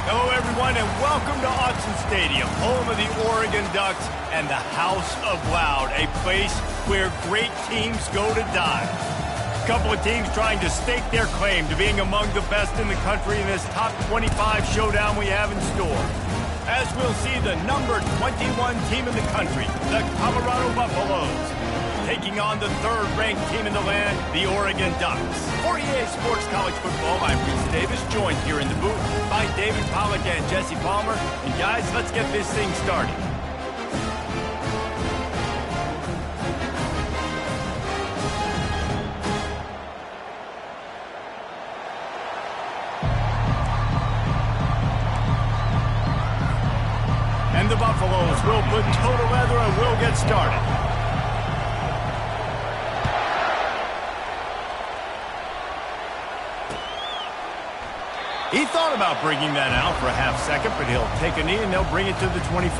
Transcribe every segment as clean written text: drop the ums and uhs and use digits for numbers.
Hello, everyone, and welcome to Autzen Stadium, home of the Oregon Ducks and the House of Loud, a place where great teams go to die. A couple of teams trying to stake their claim to being among the best in the country in this top 25 showdown we have in store. As we'll see, the number 21 team in the country, the Colorado Buffaloes, taking on the third-ranked team in the land, the Oregon Ducks. For EA Sports College Football, I'm Reese Davis, joined here in the booth by David Pollack and Jesse Palmer. And guys, let's get this thing started. And the Buffaloes will put total leather and will get started. He thought about bringing that out for a half second, but he'll take a knee and they'll bring it to the 25.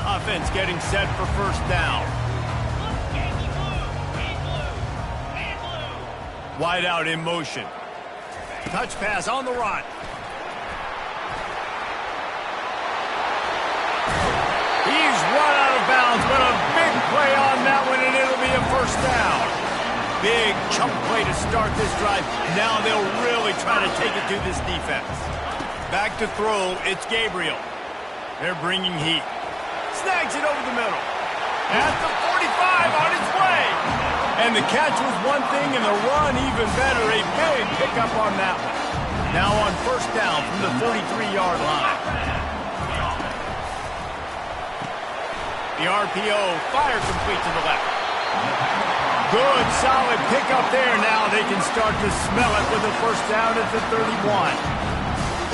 Offense getting set for first down. Wide out in motion. Touch pass on the run. He's run out of bounds, but a big play on that one, and it'll be a first down. Big chunk play to start this drive. Now they'll really try to take it to this defense. Back to throw, it's Gabriel. They're bringing heat. Snags it over the middle. At the 45 on its way. And the catch was one thing and the run even better. A big pickup on that one. Now on first down from the 43-yard line. The RPO, fire complete to the left. Good, solid pickup there. Now they can start to smell it with a first down at the 31.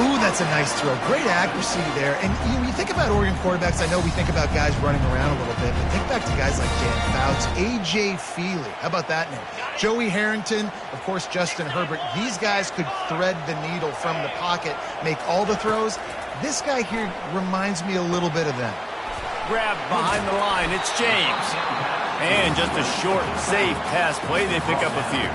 Ooh, that's a nice throw. Great accuracy there. And you think about Oregon quarterbacks, I know we think about guys running around a little bit, but think back to guys like Dan Fouts, A.J. Feely. How about that name? Joey Harrington, of course, Justin Herbert. These guys could thread the needle from the pocket, make all the throws. This guy here reminds me a little bit of them. Grab behind the line. It's James. And just a short, safe pass play, they pick up a few.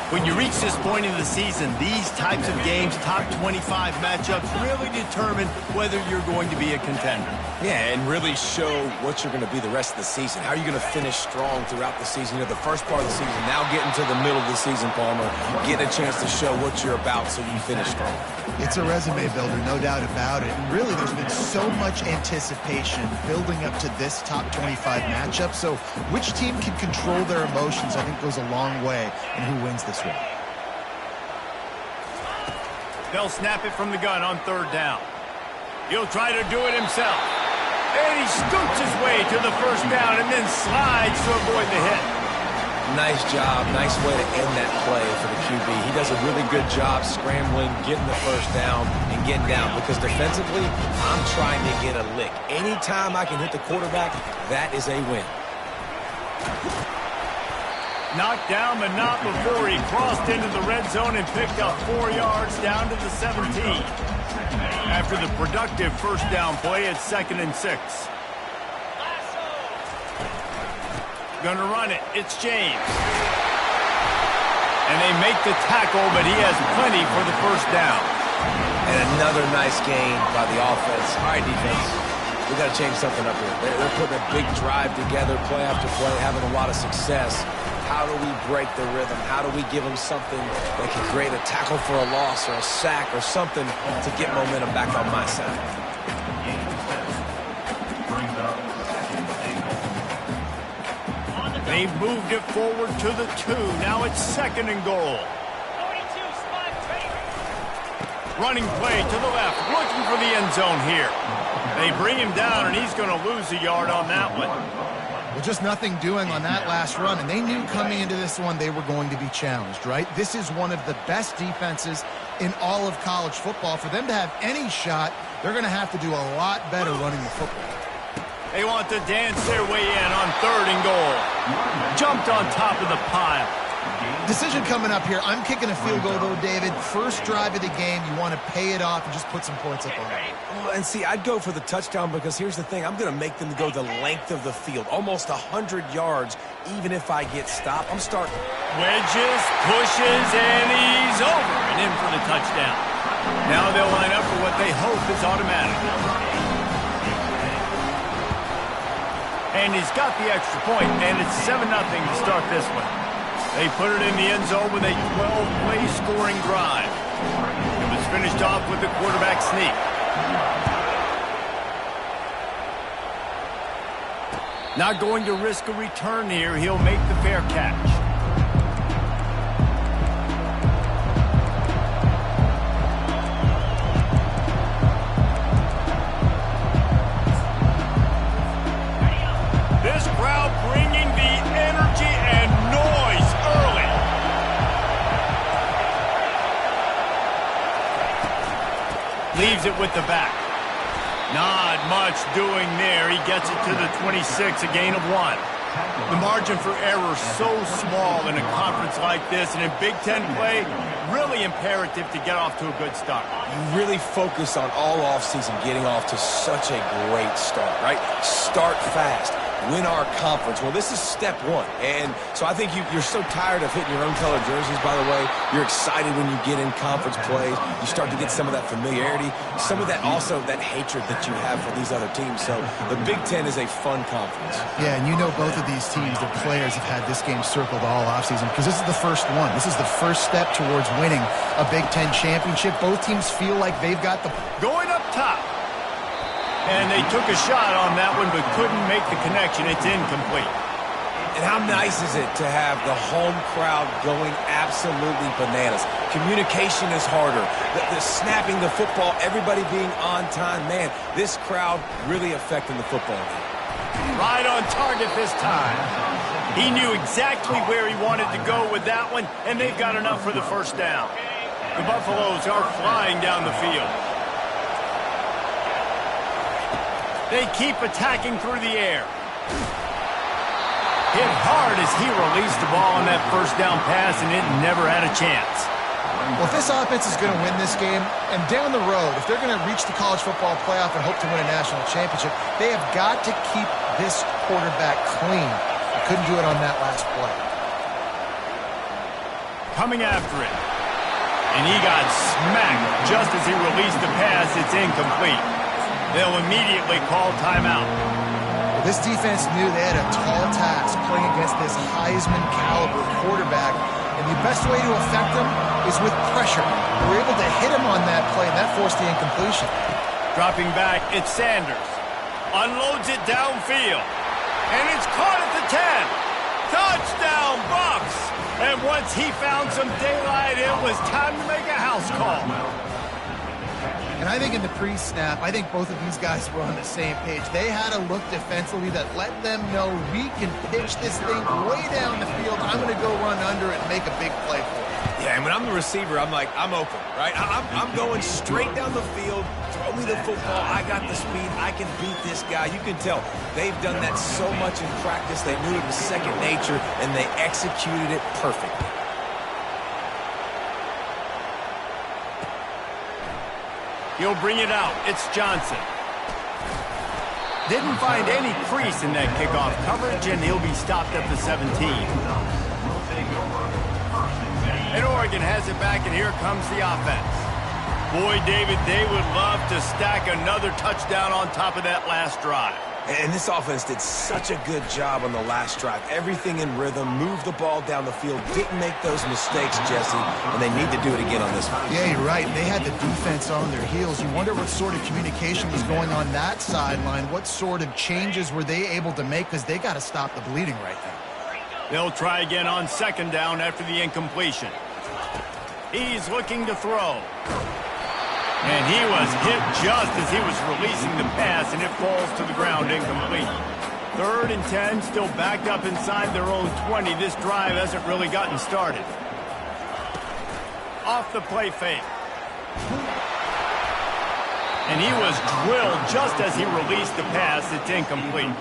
When you reach this point in the season, these types of games, top 25 matchups, really determine whether you're going to be a contender. Yeah, and really show what you're going to be the rest of the season. How are you going to finish strong throughout the season? You know, the first part of the season, now getting to the middle of the season, Palmer, get a chance to show what you're about so you finish strong. It's a resume builder, no doubt about it. And really, there's been so much anticipation building up to this top 25 matchup. So which team can control their emotions, I think, goes a long way in who wins this one. They'll snap it from the gun on third down. He'll try to do it himself. And he scoots his way to the first down and then slides to avoid the hit. Nice job. Nice way to end that play for the QB. He does a really good job scrambling, getting the first down, and getting down. Because defensively, I'm trying to get a lick. Anytime I can hit the quarterback, that is a win. Knocked down, but not before he crossed into the red zone and picked up 4 yards down to the 17. After the productive first down play, it's 2nd and 6. Gonna run it. It's James. And they make the tackle, but he has plenty for the first down. And another nice gain by the offense. All right, defense. We got to change something up here. They're putting a big drive together, play after play, having a lot of success. How do we break the rhythm? How do we give them something that can create a tackle for a loss or a sack or something to get momentum back on my side? They've moved it forward to the 2. Now it's 2nd and goal. Running play to the left, looking for the end zone here. They bring him down, and he's going to lose a yard on that one. Well, just nothing doing on that last run, and they knew coming into this one they were going to be challenged, right? This is one of the best defenses in all of college football. For them to have any shot, they're going to have to do a lot better running the football. They want to dance their way in on 3rd and goal. Jumped on top of the pile. Decision coming up here. I'm kicking a field goal, though, David. First drive of the game, you want to pay it off and just put some points up on it. Oh, and see, I'd go for the touchdown because here's the thing. I'm going to make them go the length of the field, almost 100 yards, even if I get stopped. I'm starting. Wedges, pushes, and he's over and in for the touchdown. Now they'll line up for what they hope is automatic. And he's got the extra point, and it's 7-0 to start this one. They put it in the end zone with a 12-play scoring drive. It was finished off with the quarterback sneak. Not going to risk a return here. He'll make the fair catch. This crowd bringing the energy and noise early. Leaves it with the back. Not much doing there. He gets it to the 26, a gain of 1. The margin for error so small in a conference like this, and in Big Ten play, really imperative to get off to a good start. You really focus on all offseason getting off to such a great start, right? Start fast. Win our conference. Well, this is step one. And so I think you're so tired of hitting your own color jerseys, by the way. You're excited when you get in conference plays. You start to get some of that familiarity, some of that also that hatred that you have for these other teams. So the Big Ten is a fun conference. Yeah, and you know both of these teams, their players have had this game circled all offseason because this is the first one. This is the first step towards winning a Big Ten championship. Both teams feel like they've got the... Going up top. And they took a shot on that one, but couldn't make the connection. It's incomplete. And how nice is it to have the home crowd going absolutely bananas? Communication is harder. The snapping the football, everybody being on time. Man, this crowd really affecting the football game. Right on target this time. He knew exactly where he wanted to go with that one, and they've got enough for the first down. The Buffaloes are flying down the field. They keep attacking through the air. Hit hard as he released the ball on that first down pass, and it never had a chance. Well, if this offense is going to win this game, and down the road, if they're going to reach the college football playoff and hope to win a national championship, they have got to keep this quarterback clean. They couldn't do it on that last play. Coming after it. And he got smacked just as he released the pass. It's incomplete. They'll immediately call timeout. Well, this defense knew they had a tall task playing against this Heisman-caliber quarterback, and the best way to affect him is with pressure. They were able to hit him on that play, and that forced the incompletion. Dropping back, it's Sanders. Unloads it downfield. And it's caught at the 10. Touchdown, Bucks! And once he found some daylight, it was time to make a house call. And I think in the pre-snap, I think both of these guys were on the same page. They had a look defensively that let them know we can pitch this thing way down the field. I'm going to go run under it and make a big play for it. Yeah, and when I'm the receiver, I'm like, I'm open, right? I'm going straight down the field. Throw me the football. I got the speed. I can beat this guy. You can tell they've done that so much in practice. They knew it was second nature, and they executed it perfectly. He'll bring it out. It's Johnson. Didn't find any crease in that kickoff coverage, and he'll be stopped at the 17. And Oregon has it back, and here comes the offense. Boy, David, they would love to stack another touchdown on top of that last drive. And this offense did such a good job on the last drive. Everything in rhythm, moved the ball down the field, didn't make those mistakes, Jesse, and they need to do it again on this one. Yeah, you're right. They had the defense on their heels. You wonder what sort of communication was going on that sideline. What sort of changes were they able to make, because they got to stop the bleeding right now. They'll try again on second down after the incompletion. He's looking to throw. And he was hit just as he was releasing the pass, and it falls to the ground incomplete. 3rd and 10, still backed up inside their own 20. This drive hasn't really gotten started. Off the play fake. And he was drilled just as he released the pass. It's incomplete.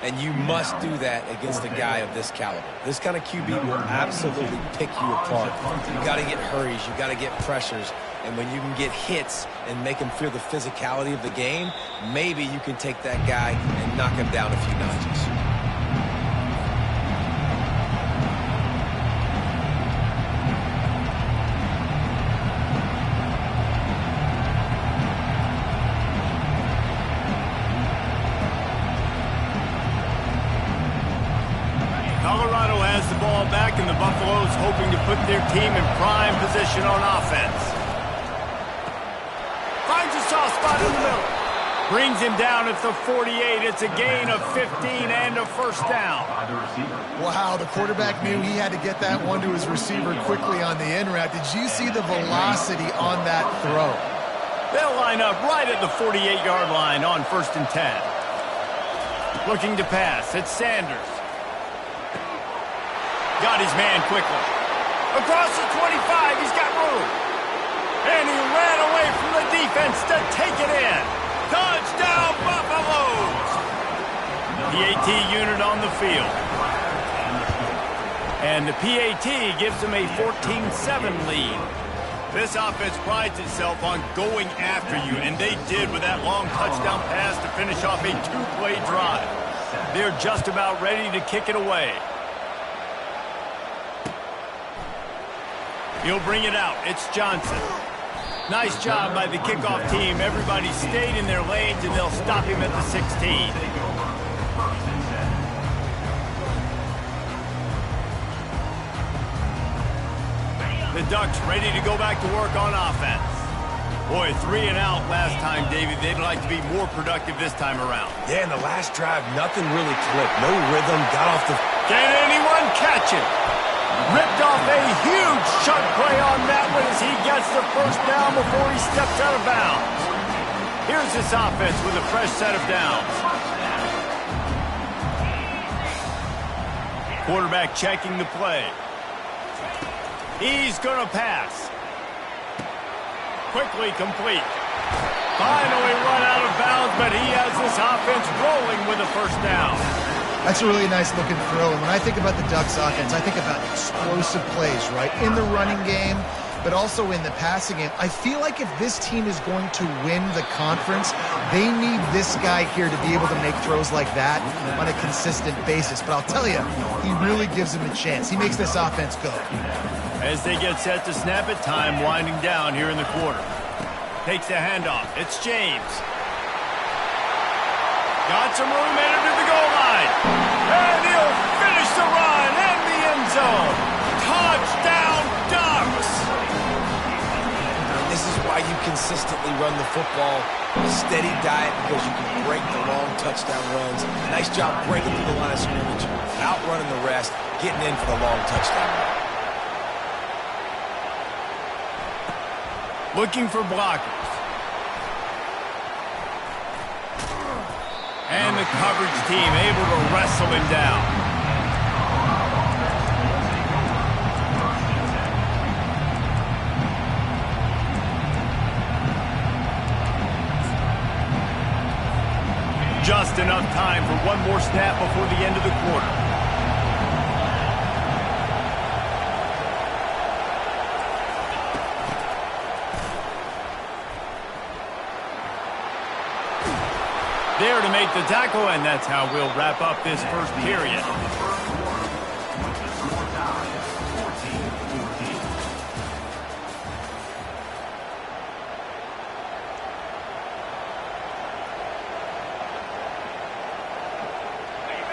And you must do that against a guy of this caliber. This kind of QB will absolutely pick you apart. You got to get hurries. You got to get pressures. And when you can get hits and make him feel the physicality of the game, maybe you can take that guy and knock him down a few notches. Colorado has the ball back, and the Buffaloes hoping to put their team in prime position on offense. Finds a soft spot in the middle. Brings him down at the 48. It's a gain of 15 and a first down. Wow, the quarterback knew he had to get that one to his receiver quickly on the in route. Did you see the velocity on that throw? They'll line up right at the 48-yard line on 1st and 10. Looking to pass. It's Sanders. Got his man quickly. Across the 25, he's got room. And he ran away from the defense to take it in. Touchdown, Buffaloes! PAT unit on the field. And the PAT gives them a 14-7 lead. This offense prides itself on going after you, and they did with that long touchdown pass to finish off a two-play drive. They're just about ready to kick it away. He'll bring it out. It's Johnson. Nice job by the kickoff team. Everybody stayed in their lanes, and they'll stop him at the 16. The Ducks ready to go back to work on offense. Boy, 3 and out last time, David. They'd like to be more productive this time around. Yeah, in the last drive, nothing really clicked. No rhythm, got off the... Can anyone catch it? Ripped off a huge chunk play on that one as he gets the first down before he steps out of bounds. Here's this offense with a fresh set of downs. Quarterback checking the play. He's going to pass. Quickly complete. Finally run out of bounds, but he has this offense rolling with a first down. That's a really nice looking throw. And when I think about the Ducks offense, I think about explosive plays, right? In the running game, but also in the passing game. I feel like if this team is going to win the conference, they need this guy here to be able to make throws like that on a consistent basis. But I'll tell you, he really gives him a chance. He makes this offense go. As they get set to snap it, time winding down here in the quarter. Takes the handoff. It's James. Got some room headed to the goal line. And he'll finish the run in the end zone. Touchdown, Ducks! This is why you consistently run the football. A steady diet because you can break the long touchdown runs. Nice job breaking through the line of scrimmage, outrunning the rest, getting in for the long touchdown run. Looking for blockers. And the coverage team able to wrestle him down. Just enough time for one more snap before the end of the quarter. There to make the tackle, and that's how we'll wrap up this first period.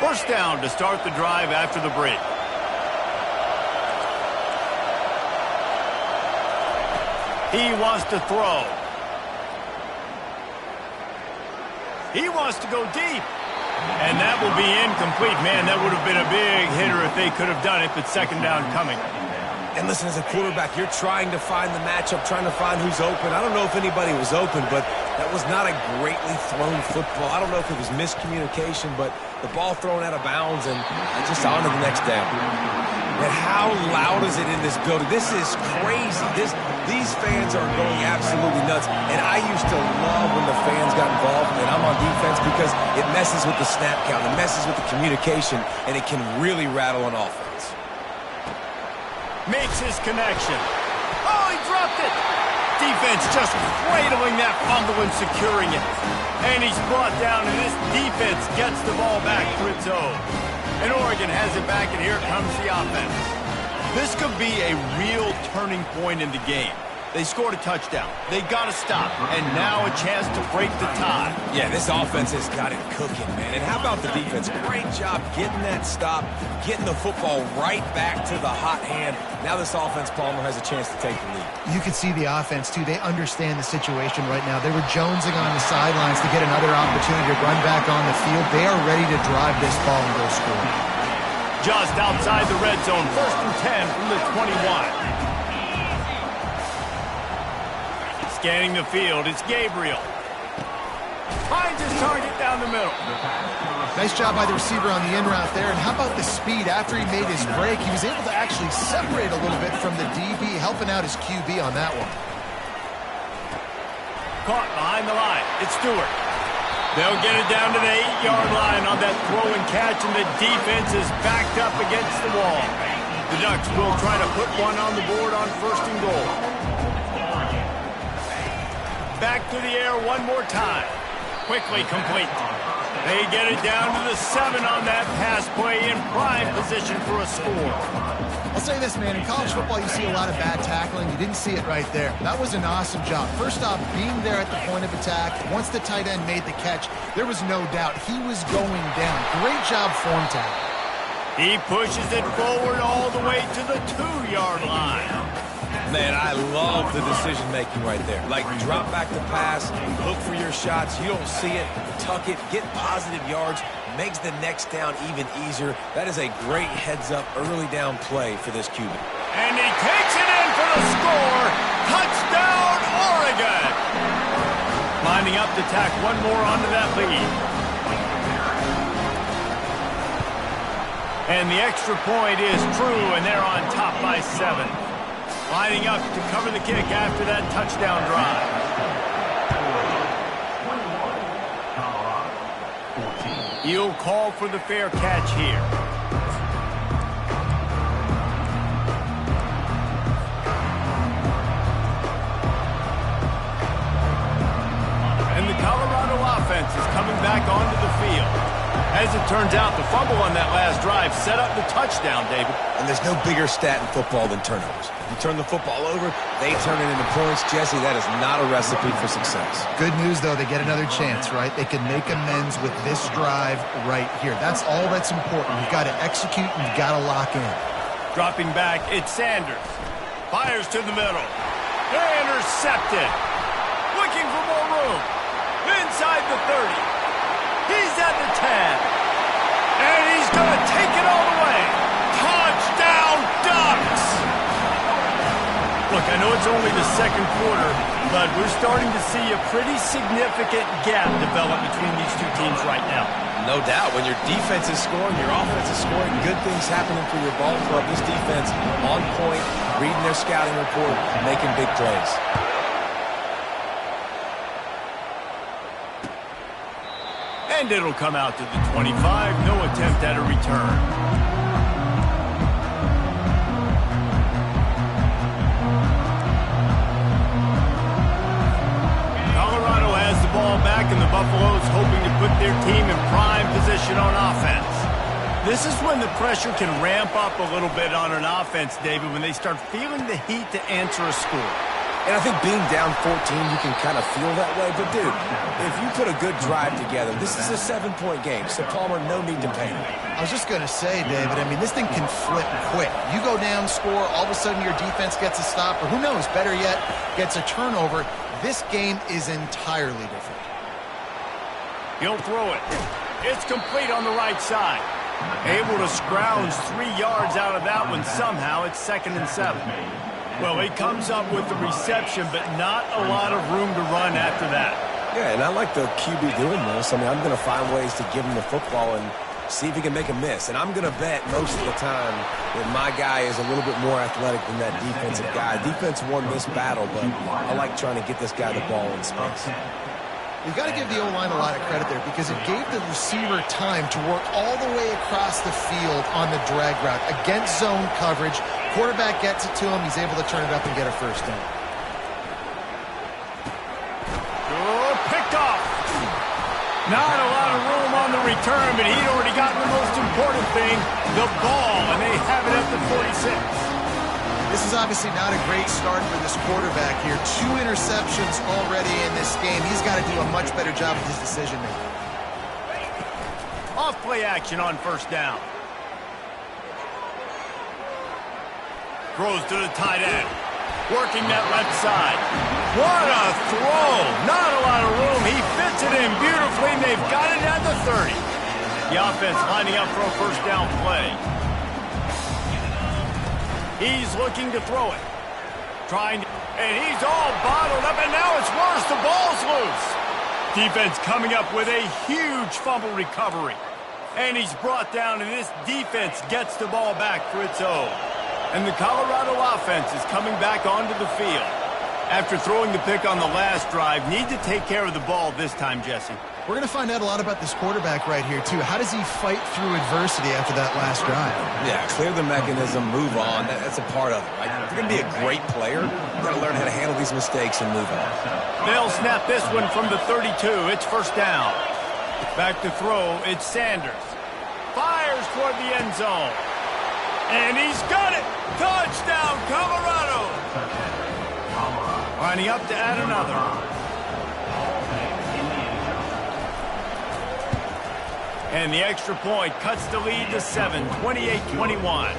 First down to start the drive after the break. He wants to throw. He wants to go deep. And that will be incomplete. Man, that would have been a big hitter if they could have done it, but second down coming. And listen, as a quarterback, you're trying to find the matchup, trying to find who's open. I don't know if anybody was open, but that was not a greatly thrown football. I don't know if it was miscommunication, but the ball thrown out of bounds and just on to the next down. And how loud is it in this building? This is crazy. These fans are going absolutely nuts. And I used to love when the fans got involved, and I'm on defense, because it messes with the snap count, it messes with the communication, and it can really rattle an offense. Makes his connection. Oh, he dropped it. Defense just cradling that fumble and securing it. And he's brought down, and this defense gets the ball back for its own. And Oregon has it back, and here comes the offense. This could be a real turning point in the game. They scored a touchdown. They got to stop. And now a chance to break the tie. Yeah, this offense has got it cooking, man. And how about the defense? Great job getting that stop, getting the football right back to the hot hand. Now this offense, Palmer, has a chance to take the lead. You can see the offense, too. They understand the situation right now. They were jonesing on the sidelines to get another opportunity to run back on the field. They are ready to drive this ball and go score. Just outside the red zone, 1st and 10 from the 21. Scanning the field, it's Gabriel. Finds his target down the middle. Nice job by the receiver on the in route there. And how about the speed after he made his break? He was able to actually separate a little bit from the DB, helping out his QB on that one. Caught behind the line. It's Stewart. They'll get it down to the 8-yard line on that throw and catch, and the defense is backed up against the wall. The Ducks will try to put one on the board on 1st and goal. Back to the air one more time. Quickly complete. They get it down to the 7 on that pass play, in prime position for a score. I'll say this, man. In college football, you see a lot of bad tackling. You didn't see it right there. That was an awesome job. First off, being there at the point of attack. Once the tight end made the catch, there was no doubt he was going down. Great job form tackle. He pushes it forward all the way to the 2-yard line. Man, I love the decision-making right there. Like, drop back the pass, look for your shots. You don't see it, tuck it, get positive yards, makes the next down even easier. That is a great heads-up, early down play for this QB. And he takes it in for the score. Touchdown, Oregon! Lining up to tack one more onto that lead. And the extra point is true, and they're on top by 7. Lining up to cover the kick after that touchdown drive. He'll call for the fair catch here. And the Colorado offense is coming back onto the field. As it turns out, the fumble on that last drive set up the touchdown, David. And there's no bigger stat in football than turnovers. You turn the football over, they turn it into points. Jesse, that is not a recipe for success. Good news, though, they get another chance, right? They can make amends with this drive right here. That's all that's important. You've got to execute and you've got to lock in. Dropping back, it's Sanders. Fires to the middle. Intercepted. Looking for more room. Inside the 30. He's at the 10. And he's going to take it all the way. Touchdown, Ducks! Look, I know it's only the second quarter, but we're starting to see a pretty significant gap develop between these two teams right now. No doubt. When your defense is scoring, your offense is scoring, good things happening for your ball club. This defense on point, reading their scouting report, making big plays. And it'll come out to the 25. No attempt at a return. Colorado has the ball back, and the Buffaloes hoping to put their team in prime position on offense. This is when the pressure can ramp up a little bit on an offense, David, when they start feeling the heat to answer a score. And I think being down 14, you can kind of feel that way. But, dude, if you put a good drive together, this is a 7-point game. So, Palmer, no need to panic. I was just going to say, David, I mean, this thing can flip quick. You go down, score, all of a sudden your defense gets a stop, or who knows, better yet, gets a turnover. This game is entirely different. He'll throw it. It's complete on the right side. Able to scrounge 3 yards out of that one somehow. It's 2nd and 7. Well, he comes up with the reception, but not a lot of room to run after that. Yeah, and I like the QB doing this. I mean, I'm going to find ways to give him the football and see if he can make a miss. And I'm going to bet most of the time that my guy is a little bit more athletic than that defensive guy. Defense won this battle, but I like trying to get this guy the ball in space. You've got to give the O-line a lot of credit there because it gave the receiver time to work all the way across the field on the drag route against zone coverage. Quarterback gets it to him. He's able to turn it up and get a first down. Oh, picked off. Not a lot of room on the return, but he'd already gotten the most important thing, the ball, and they have it at the 46. This is obviously not a great start for this quarterback here. 2 interceptions already in this game. He's got to do a much better job with his decision-making. Off play action on first down. Throws to the tight end. Working that left side. What a throw! Not a lot of room. He fits it in beautifully, and they've got it at the 30. The offense lining up for a first down play. He's looking to throw it. And he's all bottled up, and now it's worse. The ball's loose. Defense coming up with a huge fumble recovery. And he's brought down, and this defense gets the ball back for its own. And the Colorado offense is coming back onto the field. After throwing the pick on the last drive, need to take care of the ball this time, Jesse. We're going to find out a lot about this quarterback right here, too. How does he fight through adversity after that last drive? Yeah, clear the mechanism, move on. That's a part of it, right? If you're going to be a great player, you've got to learn how to handle these mistakes and move on. They'll snap this one from the 32. It's first down. Back to throw. It's Sanders. Fires toward the end zone. And he's got it. Touchdown, Colorado. Lining up to add another. And the extra point cuts the lead to 7, 28-21.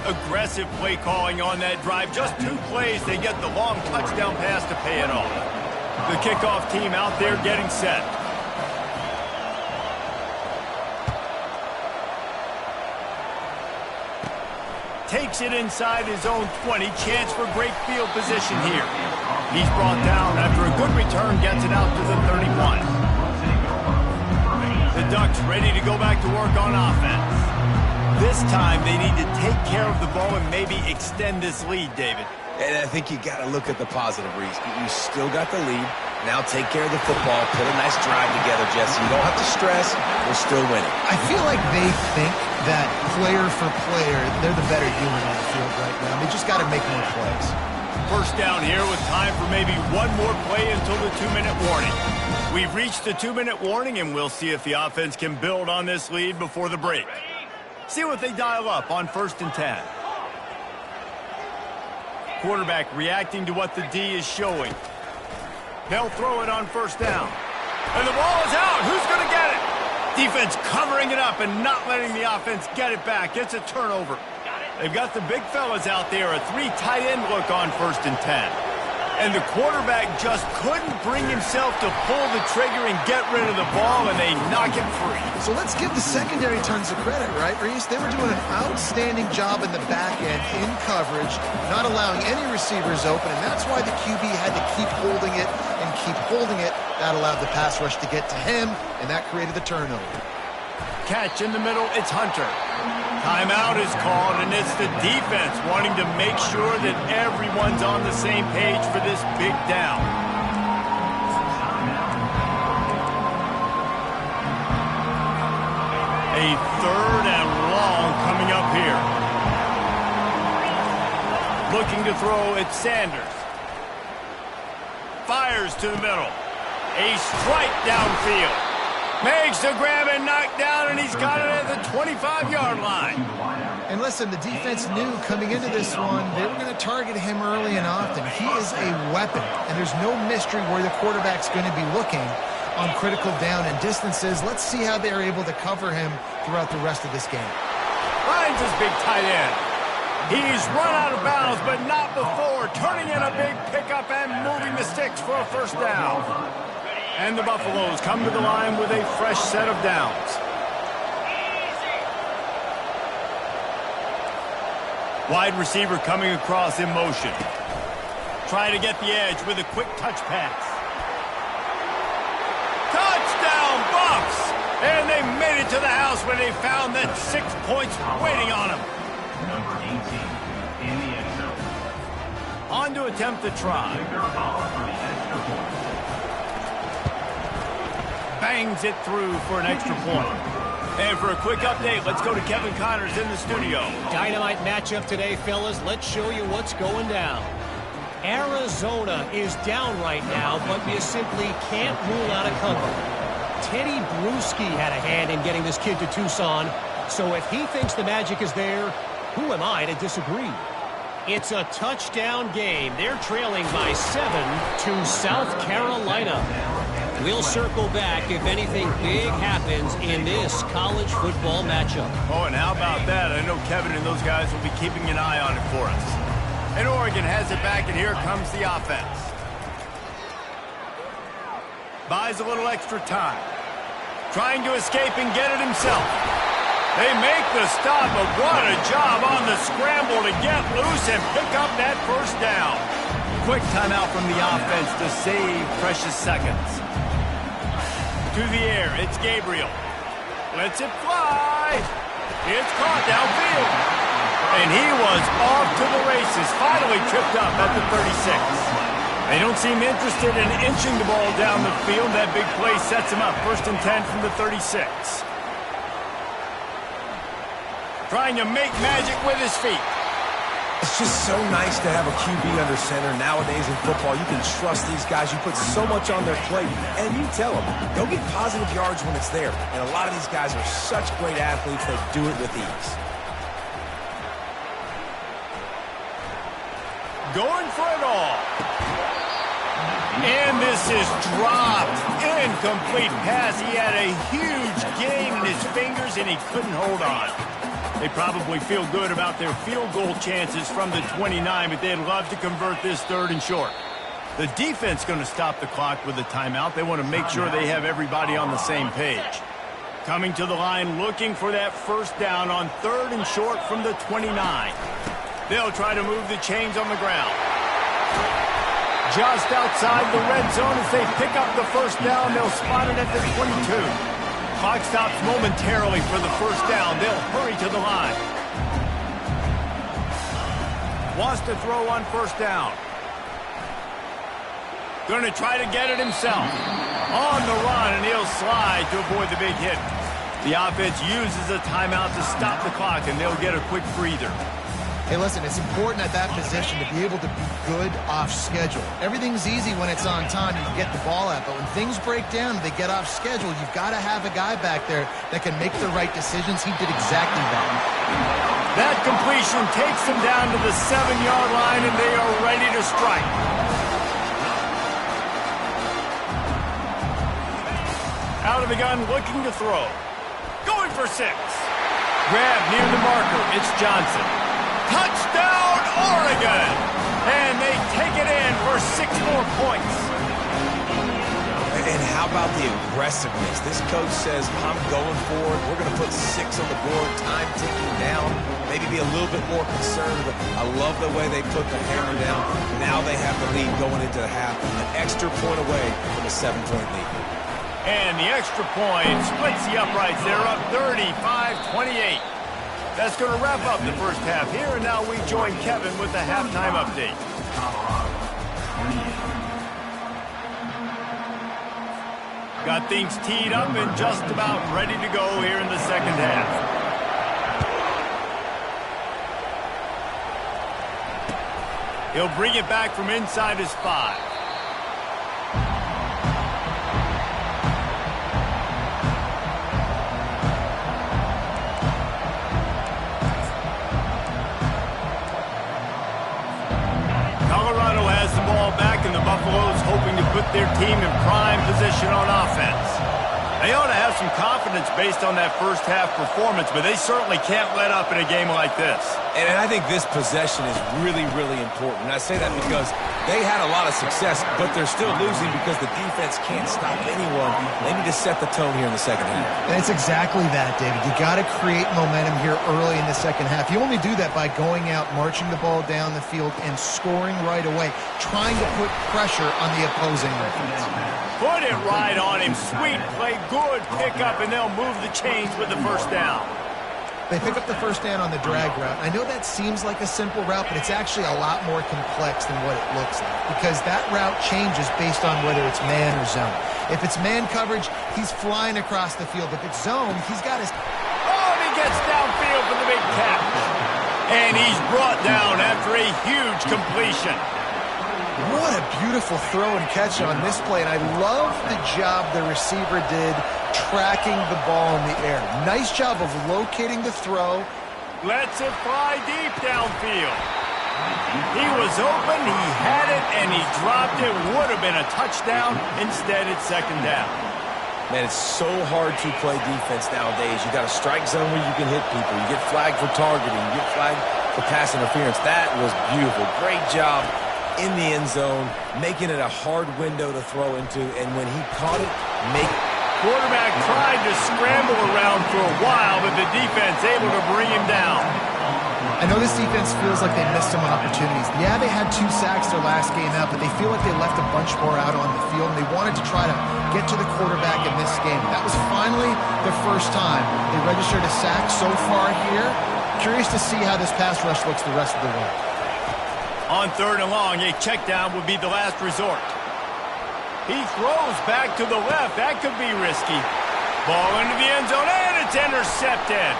Aggressive play calling on that drive. Just 2 plays, they get the long touchdown pass to pay it off. The kickoff team out there getting set. Takes it inside his own 20. Chance for great field position here. He's brought down after a good return, gets it out to the 31. The Ducks ready to go back to work on offense. This time they need to take care of the ball and maybe extend this lead, David. And I think you got to look at the positive, Reese. You still got the lead. Now take care of the football. Put a nice drive together, Jesse. You don't have to stress. We're still winning. I feel like they think that player for player, they're the better human on the field right now. They just got to make more plays. First down here with time for maybe one more play until the 2-minute warning. We've reached the 2-minute warning, and we'll see if the offense can build on this lead before the break. See what they dial up on 1st and 10. Quarterback reacting to what the D is showing. They'll throw it on first down. And the ball is out. Who's going to get it? Defense covering it up and not letting the offense get it back. It's a turnover. They've got the big fellas out there. A 3 tight end look on 1st and 10. And the quarterback just couldn't bring himself to pull the trigger and get rid of the ball, and they knock him free. So let's give the secondary tons of credit, right, Reese? They were doing an outstanding job in the back end, in coverage, not allowing any receivers open, and that's why the QB had to keep holding it and keep holding it. That allowed the pass rush to get to him, and that created the turnover. Catch in the middle, it's Hunter. Timeout is called, and it's the defense wanting to make sure that everyone's on the same page for this big down. A 3rd and long coming up here. Looking to throw, it's Sanders. Fires to the middle. A strike downfield. Makes the grab and knock down, and he's got it at the 25-yard line. And listen, the defense knew coming into this one, they were going to target him early and often. He is a weapon, and there's no mystery where the quarterback's going to be looking on critical down and distances. Let's see how they're able to cover him throughout the rest of this game. Finds his big tight end. He's run out of bounds, but not before, turning in a big pickup and moving the sticks for a first down. And the Buffaloes come to the line with a fresh set of downs. Wide receiver coming across in motion. Trying to get the edge with a quick touch pass. Touchdown, Buffs! And they made it to the house when they found that 6 points waiting on them. Number 18 in the end zone. On to attempt the try. Bangs it through for an extra point. And for a quick update, let's go to Kevin Connors in the studio. Dynamite matchup today, fellas. Let's show you what's going down. Arizona is down right now, but you simply can't rule out a comeback. Teddy Bruschi had a hand in getting this kid to Tucson, so if he thinks the magic is there, who am I to disagree? It's a touchdown game. They're trailing by 7 to South Carolina. We'll circle back if anything big happens in this college football matchup. Oh, and how about that? I know Kevin and those guys will be keeping an eye on it for us. And Oregon has it back, and here comes the offense. Buys a little extra time. Trying to escape and get it himself. They make the stop, but what a job on the scramble to get loose and pick up that first down. Quick timeout from the offense to save precious seconds. To the air, it's Gabriel. Lets it fly. It's caught downfield. And he was off to the races, finally tripped up at the 36. They don't seem interested in inching the ball down the field. That big play sets him up. 1st and 10 from the 36. Trying to make magic with his feet. It's just so nice to have a QB under center. Nowadays in football, you can trust these guys. You put so much on their plate, and you tell them, go get positive yards when it's there. And a lot of these guys are such great athletes, they do it with ease. Going for it all. And this is dropped. Incomplete pass. He had a huge gain in his fingers, and he couldn't hold on. They probably feel good about their field goal chances from the 29, but they'd love to convert this 3rd and short. The defense going to stop the clock with a timeout. They want to make sure they have everybody on the same page. Coming to the line, looking for that first down on 3rd and short from the 29. They'll try to move the chains on the ground. Just outside the red zone as they pick up the first down. They'll spot it at the 22. Clock stops momentarily for the first down. They'll hurry to the line. Wants to throw on first down. Going to try to get it himself. On the run, and he'll slide to avoid the big hit. The offense uses a timeout to stop the clock, and they'll get a quick breather. Hey, listen, it's important at that position to be able to be good off schedule. Everything's easy when it's on time. You can get the ball out, but when things break down and they get off schedule, you've got to have a guy back there that can make the right decisions. He did exactly that. That completion takes them down to the 7-yard line, and they are ready to strike. Out of the gun, looking to throw. Going for 6. Grab near the marker. It's Johnson. Touchdown, Oregon! And they take it in for 6 more points. And how about the aggressiveness? This coach says, I'm going for it. We're going to put 6 on the board, time ticking down. Maybe be a little bit more conservative. I love the way they put the hammer down. Now they have the lead going into the half, an extra point away from a 7-point lead. And the extra point splits the uprights. They're up 35-28. That's going to wrap up the first half here, and now we join Kevin with the halftime update. Got things teed up and just about ready to go here in the second half. He'll bring it back from inside his 5. Colorado has the ball back, and the Buffaloes hoping to put their team in prime position on offense. They ought to have some confidence based on that first half performance, but they certainly can't let up in a game like this. And I think this possession is really, really important. And I say that because they had a lot of success, but they're still losing because the defense can't stop anyone. They need to set the tone here in the second half. And it's exactly that, David. You got to create momentum here early in the second half. You only do that by going out, marching the ball down the field, and scoring right away, trying to put pressure on the opposing defense. Put it right on him. Sweet play, good pickup, and they'll move the chains with the first down. They pick up the first down on the drag route. I know that seems like a simple route, but it's actually a lot more complex than what it looks like because that route changes based on whether it's man or zone. If it's man coverage, he's flying across the field. If it's zone, he's got his... Oh, and he gets downfield for the big catch. And he's brought down after a huge completion. What a beautiful throw and catch on this play, and I love the job the receiver did tracking the ball in the air. Nice job of locating the throw. Lets it fly deep downfield. He was open, he had it, and he dropped it. Would have been a touchdown. Instead, it's second down. Man, it's so hard to play defense nowadays. You got a strike zone where you can hit people. You get flagged for targeting. You get flagged for pass interference. That was beautiful. Great job in the end zone, making it a hard window to throw into, and when he caught it, quarterback tried to scramble around for a while, but the defense able to bring him down. I know this defense feels like they missed some opportunities. Yeah, they had 2 sacks their last game out, but they feel like they left a bunch more out on the field, and they wanted to try to get to the quarterback in this game. That was finally the first time they registered a sack so far here. Curious to see how this pass rush looks the rest of the way. On third and long, a check down would be the last resort. He throws back to the left. That could be risky. Ball into the end zone, and it's intercepted.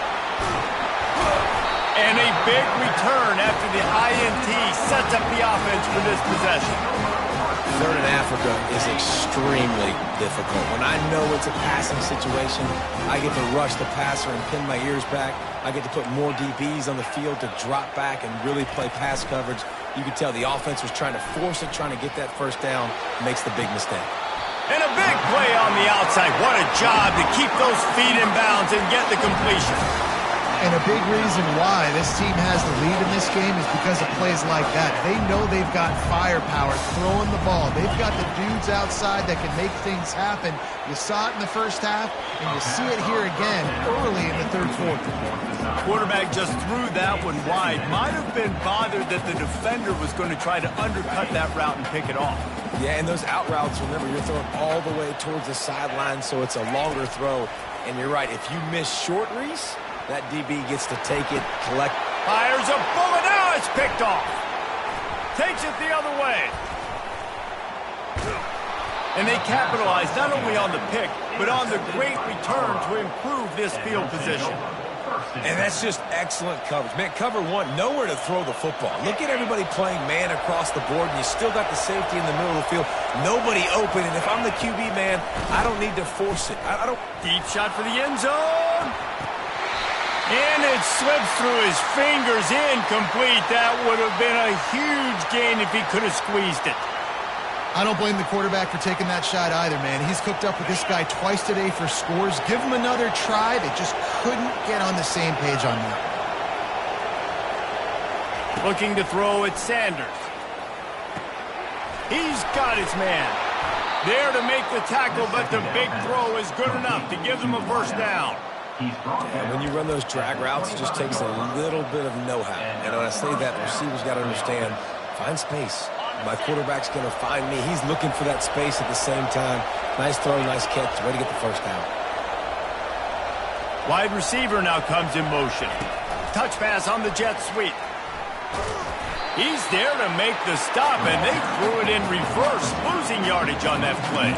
And a big return after the INT sets up the offense for this possession. Third in Africa is extremely difficult. When I know it's a passing situation, I get to rush the passer and pin my ears back. I get to put more DBs on the field to drop back and really play pass coverage. You can tell the offense was trying to force it, trying to get that first down, makes the big mistake. And a big play on the outside. What a job to keep those feet in bounds and get the completion. And a big reason why this team has the lead in this game is because of plays like that. They know they've got firepower throwing the ball. They've got the dudes outside that can make things happen. You saw it in the first half, and you see it here again early in the third quarter. Quarterback just threw that one wide. Might have been bothered that the defender was going to try to undercut that route and pick it off. Yeah, and those out routes, remember, you're throwing all the way towards the sideline, so it's a longer throw. And you're right, if you miss short, Reese, that DB gets to take it, collect. Fires a bullet. Now it's picked off. Takes it the other way. And they capitalize not only on the pick, but on the great return to improve this field position. And that's just excellent coverage. Man, cover one, nowhere to throw the football. Look at everybody playing man across the board, and you still got the safety in the middle of the field. Nobody open, and if I'm the QB, man, I don't need to force it. I don't. Deep shot for the end zone. And it slips through his fingers, incomplete. That would have been a huge gain if he could have squeezed it. I don't blame the quarterback for taking that shot either, man. He's cooked up with this guy twice today for scores. Give him another try. They just couldn't get on the same page on that. Looking to throw at Sanders. He's got his man. There to make the tackle, but the big throw is good enough to give them a first down. Yeah, when you run those drag routes, it just takes a little bit of know-how. And when I say that, the receivers got to understand, find space. My quarterback's going to find me. He's looking for that space at the same time. Nice throw, nice catch. Way to get the first down. Wide receiver now comes in motion. Touch pass on the jet sweep. He's there to make the stop, and they threw it in reverse, losing yardage on that play.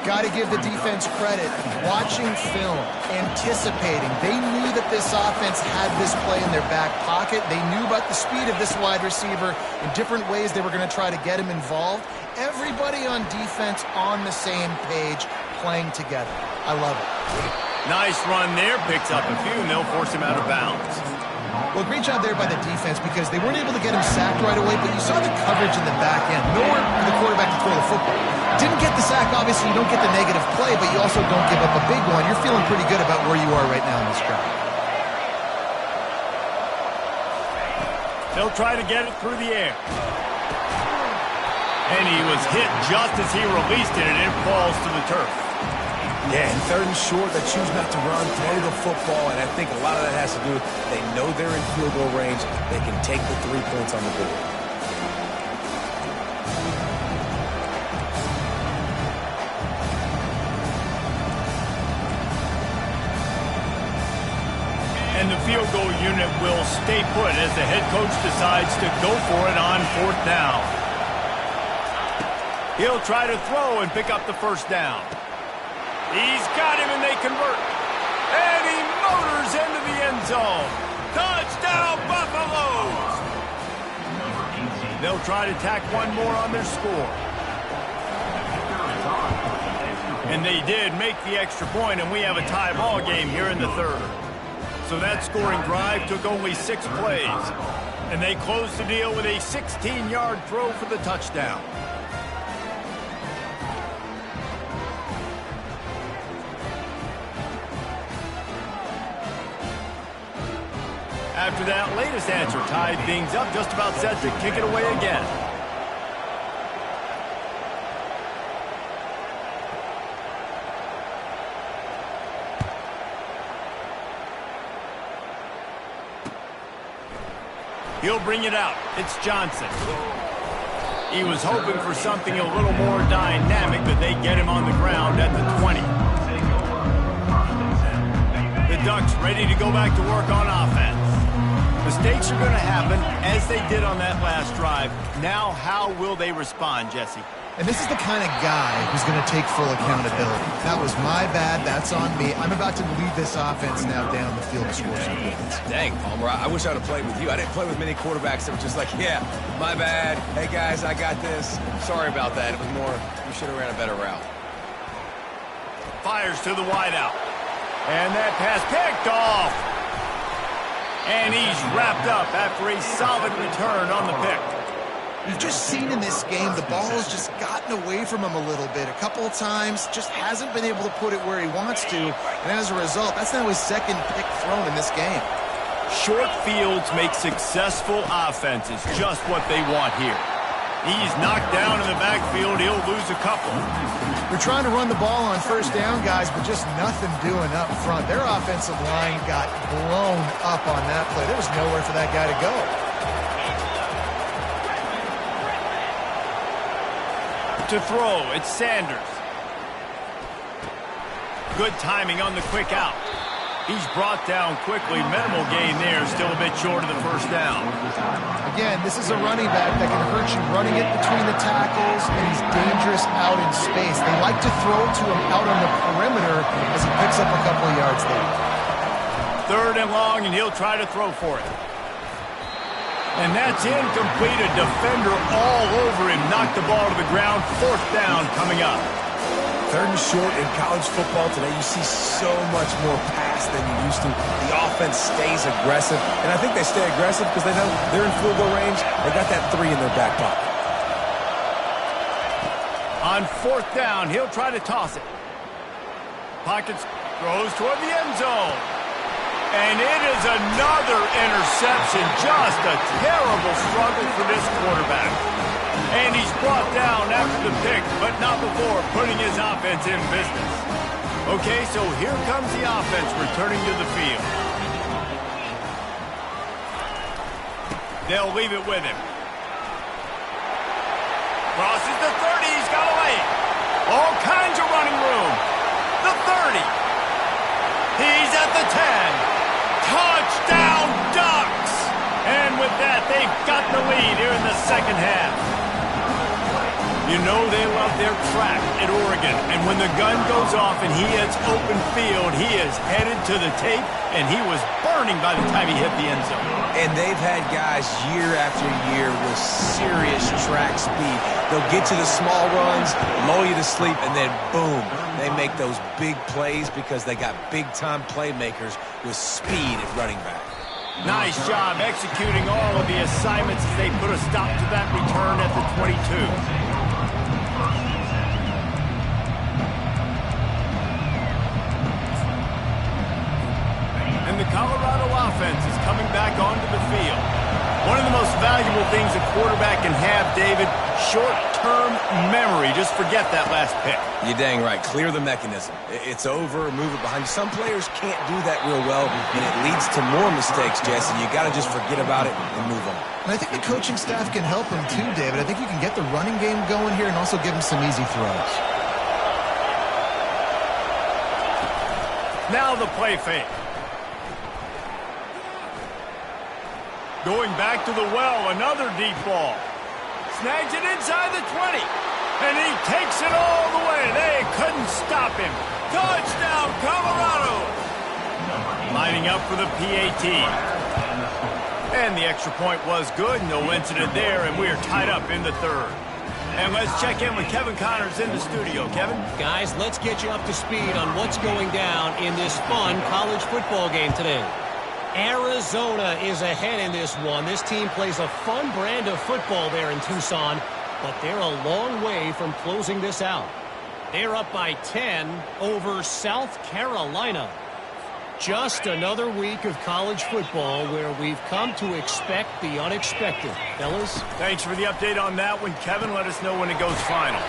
Got to give the defense credit. Watching film, anticipating. They knew that this offense had this play in their back pocket. They knew about the speed of this wide receiver. In different ways, they were going to try to get him involved. Everybody on defense on the same page, playing together. I love it. Nice run there. Picks up a few, and they'll force him out of bounds. Well, great job there by the defense because they weren't able to get him sacked right away, but you saw the coverage in the back end. Nowhere for the quarterback to throw the football. Didn't get the sack, obviously. You don't get the negative play, but you also don't give up a big one. You're feeling pretty good about where you are right now in this drive. They'll try to get it through the air. And he was hit just as he released it, and it falls to the turf. Yeah, and 3rd and short, they choose not to run, throw the football, and I think a lot of that has to do with they know they're in field goal range. They can take the 3 points on the board. And the field goal unit will stay put as the head coach decides to go for it on 4th down. He'll try to throw and pick up the 1st down. He's got him, and they convert. And he motors into the end zone. Touchdown, Buffaloes! They'll try to tack one more on their score. And they did make the extra point, and we have a tie ball game here in the 3rd. So that scoring drive took only 6 plays. And they closed the deal with a 16-yard throw for the touchdown. After that latest answer tied things up, just about set to kick it away again. He'll bring it out. It's Johnson. He was hoping for something a little more dynamic, but they get him on the ground at the 20. The Ducks ready to go back to work on offense. Mistakes are going to happen, as they did on that last drive. Now, how will they respond, Jesse? And this is the kind of guy who's going to take full accountability. That was my bad. That's on me. I'm about to lead this offense now down the field to score some points. Dang, Palmer, I wish I would have played with you. I didn't play with many quarterbacks that were just like, yeah, my bad. Hey, guys, I got this. Sorry about that. It was more, we should have ran a better route. Fires to the wideout. And that pass picked off. And he's wrapped up after a solid return on the pick. You've just seen in this game the ball has just gotten away from him a little bit. A couple of times, just hasn't been able to put it where he wants to. And as a result, that's now his 2nd pick thrown in this game. Short fields make successful offenses just what they want here. He's knocked down in the backfield. He'll lose a couple. They're trying to run the ball on 1st down, guys, but just nothing doing up front. Their offensive line got blown up on that play. There was nowhere for that guy to go. To throw, it's Sanders. Good timing on the quick out. He's brought down quickly. Minimal gain there, still a bit short of the 1st down. Again, this is a running back that can hurt you running it between the tackles, and he's dangerous out in space. They like to throw to him out on the perimeter as he picks up a couple of yards there. 3rd and long, and he'll try to throw for it. And that's incomplete. A defender all over him. Knocked the ball to the ground. 4th down coming up. 3rd and short in college football today, you see so much more pass than you used to. The offense stays aggressive, and I think they stay aggressive because they know they're in field goal range. They got that 3 in their back pocket. On 4th down, he'll try to toss it. Pockets throws toward the end zone. And it is another interception. Just a terrible struggle for this quarterback. And he's brought down after the pick, but not before putting his offense in business. Okay, so here comes the offense returning to the field. They'll leave it with him. Crosses the 30. He's got a lane. All kinds of running room. The 30. He's at the 10. Touchdown, Ducks! And with that, they've got the lead here in the 2nd half. You know they love their track at Oregon, and when the gun goes off and he hits open field, he is headed to the tape, and he was burning by the time he hit the end zone. And they've had guys year after year with serious track speed. They'll get to the small runs, lull you to sleep, and then boom, they make those big plays because they got big-time playmakers with speed at running back. Nice job executing all of the assignments as they put a stop to that return at the 22. And the Colorado offense is coming back onto the field. One of the most valuable things a quarterback can have, David, short-term memory. Just forget that last pick. You're dang right. Clear the mechanism. It's over, move it behind you. Some players can't do that real well, and it leads to more mistakes, Jesse. You got to just forget about it and move on. And I think the coaching staff can help him too, David. I think you can get the running game going here and also give him some easy throws. Now the play fake. Going back to the well, another deep ball. Snags it inside the 20. And he takes it all the way. They couldn't stop him. Touchdown, Colorado. Lining up for the PAT. And the extra point was good. No incident there, and we are tied up in the third. And let's check in with Kevin Connors in the studio. Kevin? Guys, let's get you up to speed on what's going down in this fun college football game today. Arizona is ahead in this one. This team plays a fun brand of football there in Tucson, but they're a long way from closing this out. They're up by 10 over South Carolina. Just another week of college football where we've come to expect the unexpected. Fellas? Thanks for the update on that one, Kevin. Let us know when it goes final.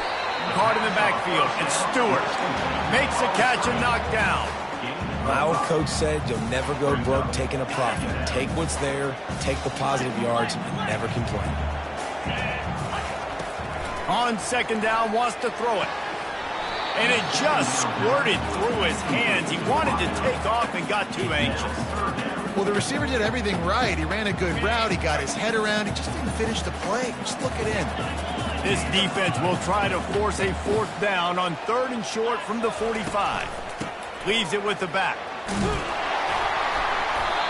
Caught in the backfield, and Stewart makes a catch and knocked down. My old coach said you'll never go broke taking a profit. Take what's there, take the positive yards, and never complain. On second down, wants to throw it. And it just squirted through his hands. He wanted to take off and got too anxious. Well, the receiver did everything right. He ran a good route. He got his head around. He just didn't finish the play. Just look it in. This defense will try to force a fourth down on 3rd and short from the 45. Leaves it with the back.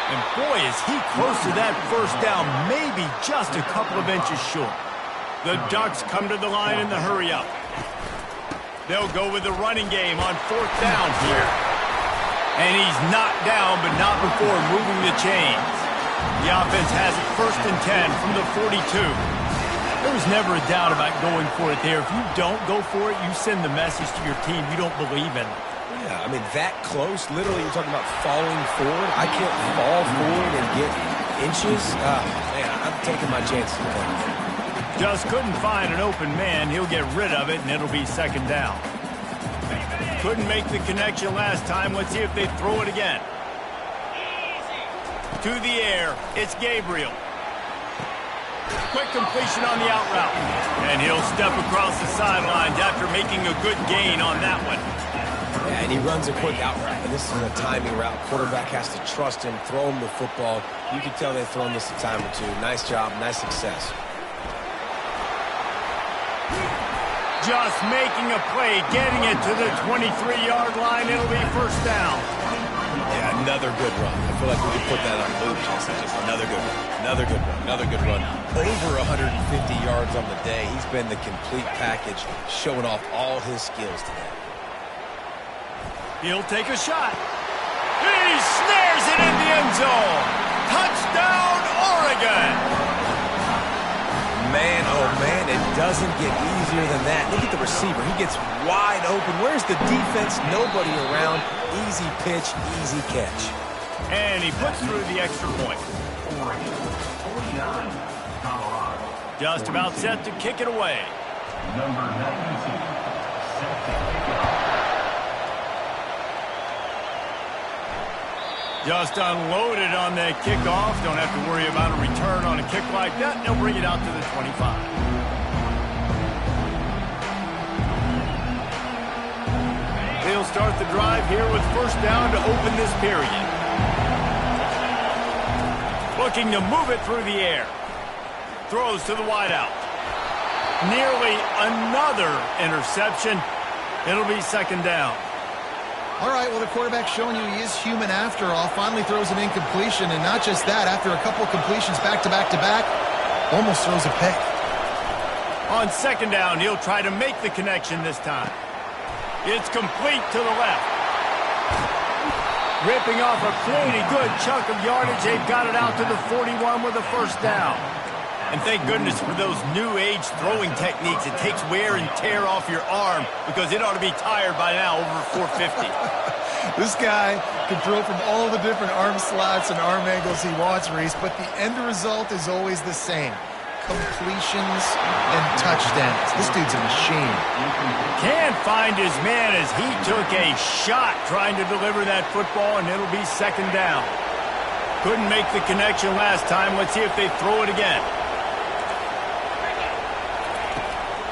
And boy, is he close to that first down, maybe just a couple of inches short. The Ducks come to the line in the hurry-up. They'll go with the running game on 4th down here. And he's knocked down, but not before moving the chains. The offense has it 1st and 10 from the 42. There was never a doubt about going for it there. If you don't go for it, you send the message to your team you don't believe in it. Yeah, I mean, that close, literally you're talking about falling forward. I can't fall forward and get inches. Man, I'm taking my chances. Just couldn't find an open man. He'll get rid of it, and it'll be 2nd down. Couldn't make the connection last time. Let's see if they throw it again. To the air, it's Gabriel. Quick completion on the out route. And he'll step across the sidelines after making a good gain on that one. Yeah, and he runs a quick out route. And this is a timing route. Quarterback has to trust him, throw him the football. You can tell they've thrown this a time or two. Nice job, nice success. Just making a play, getting it to the 23-yard line. It'll be 1st down. Yeah, another good run. I feel like we could put that on loop, Jesse. Just another good run. Another good run. Another good run. Over 150 yards on the day. He's been the complete package, showing off all his skills today. He'll take a shot. He snares it in the end zone. Touchdown, Oregon. Man, oh man, it doesn't get easier than that. Look at the receiver. He gets wide open. Where's the defense? Nobody around. Easy pitch, easy catch. And he puts through the extra point. Just about set to kick it away. Number 92, set to kick it off. Just unloaded on that kickoff. Don't have to worry about a return on a kick like that. They'll bring it out to the 25. They'll start the drive here with 1st down to open this period. Looking to move it through the air. Throws to the wideout. Nearly another interception. It'll be 2nd down. All right, well, the quarterback's showing you he is human after all. Finally throws an incompletion, and not just that, after a couple completions back-to-back-to-back, almost throws a pick. On 2nd down, he'll try to make the connection this time. It's complete to the left. Ripping off a pretty good chunk of yardage. They've got it out to the 41 with a 1st down. And thank goodness for those new age throwing techniques. It takes wear and tear off your arm because it ought to be tired by now, over 450. This guy can throw from all the different arm slots and arm angles he wants, Reese, but the end result is always the same. Completions and touchdowns. This dude's a machine. Can't find his man as he took a shot trying to deliver that football, and it'll be second down. Couldn't make the connection last time. Let's see if they throw it again.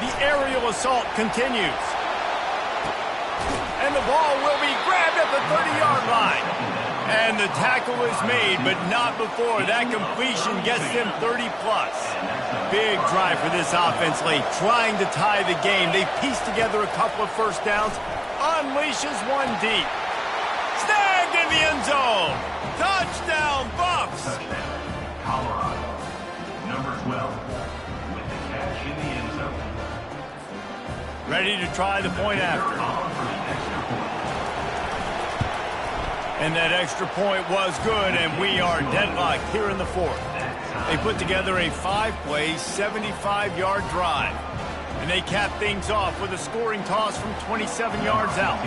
The aerial assault continues. And the ball will be grabbed at the 30-yard line. And the tackle is made, but not before that completion gets them 30-plus. Big drive for this offense late, trying to tie the game. They pieced together a couple of first downs, unleashes one deep. Snagged in the end zone. Touchdown, Bucks. Colorado. Number 12 with the catch in the end zone. Ready to try the point after. And that extra point was good, and we are deadlocked here in the fourth. They put together a 5-play, 75-yard drive. And they cap things off with a scoring toss from 27 yards out.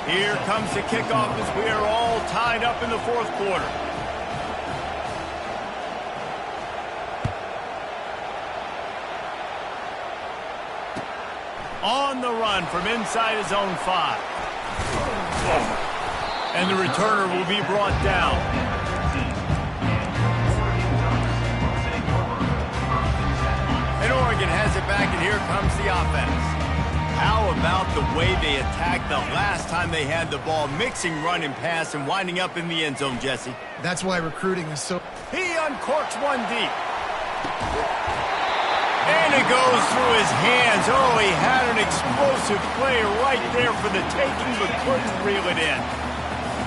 Here comes the kickoff as we are all tied up in the fourth quarter. On the run from inside his own 5. And the returner will be brought down. And Oregon has it back, and here comes the offense. How about the way they attacked the last time they had the ball, mixing run and pass and winding up in the end zone, Jesse? That's why recruiting is so... He uncorks one deep. And it goes through his hands. Oh, he had an explosive play right there for the taking, but couldn't reel it in.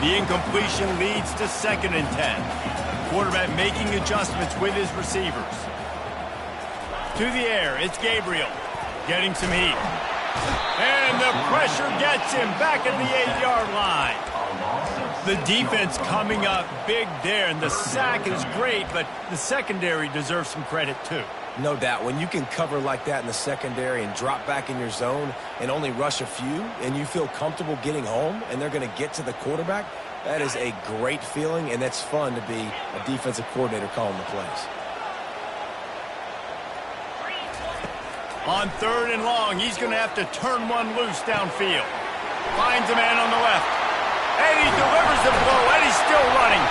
The incompletion leads to 2nd and 10. Quarterback making adjustments with his receivers. To the air, it's Gabriel getting some heat. And the pressure gets him back at the 8-yard line. The defense coming up big there, and the sack is great, but the secondary deserves some credit too. No doubt. When you can cover like that in the secondary and drop back in your zone and only rush a few, and you feel comfortable getting home and they're going to get to the quarterback, that is a great feeling, and that's fun to be a defensive coordinator calling the plays. On 3rd and long, he's going to have to turn one loose downfield. Finds a man on the left. And he delivers the blow, and he's still running.